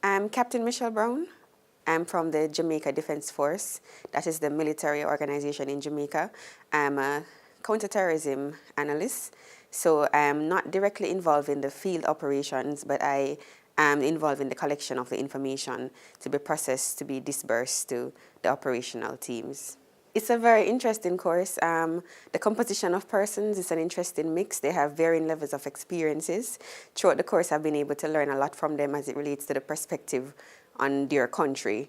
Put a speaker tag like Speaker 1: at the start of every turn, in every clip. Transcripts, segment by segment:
Speaker 1: I'm Captain Michelle Brown. I'm from the Jamaica Defense Force. That is the military organization in Jamaica. I'm a counterterrorism analyst. So I'm not directly involved in the field operations, but I am involved in the collection of the information to be processed, to be dispersed to the operational teams. It's a very interesting course. The composition of persons is an interesting mix. They have varying levels of experiences. Throughout the course, I've been able to learn a lot from them as it relates to the perspective on their country.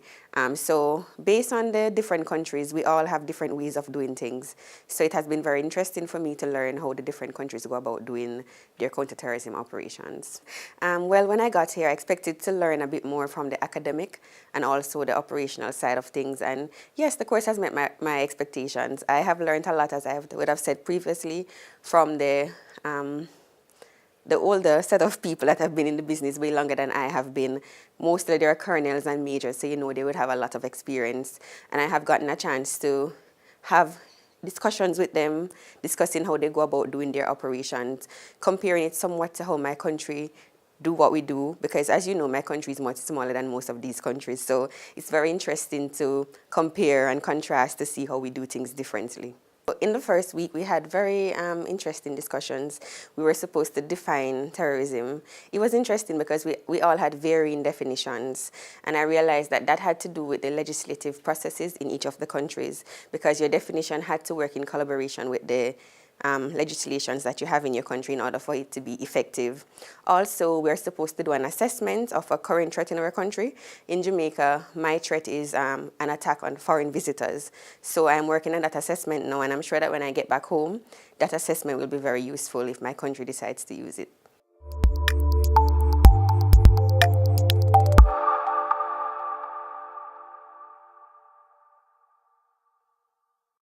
Speaker 1: So based on the different countries, we all have different ways of doing things. So it has been very interesting for me to learn how the different countries go about doing their counterterrorism operations. Well, when I got here, I expected to learn a bit more from the academic and also the operational side of things. And yes, the course has met my expectations. I have learned a lot, as I would have said previously, from the older set of people that have been in the business way longer than I have been. Mostly they're colonels and majors, so you know they would have a lot of experience. And I have gotten a chance to have discussions with them, discussing how they go about doing their operations, comparing it somewhat to how my country do what we do, because as you know, my country is much smaller than most of these countries. So it's very interesting to compare and contrast to see how we do things differently. In the first week, we had very interesting discussions. We were supposed to define terrorism. It was interesting because we all had varying definitions, and I realized that that had to do with the legislative processes in each of the countries, because your definition had to work in collaboration with the legislations that you have in your country in order for it to be effective. Also, we're supposed to do an assessment of a current threat in our country. In Jamaica, my threat is an attack on foreign visitors. So I'm working on that assessment now, and I'm sure that when I get back home, that assessment will be very useful if my country decides to use it.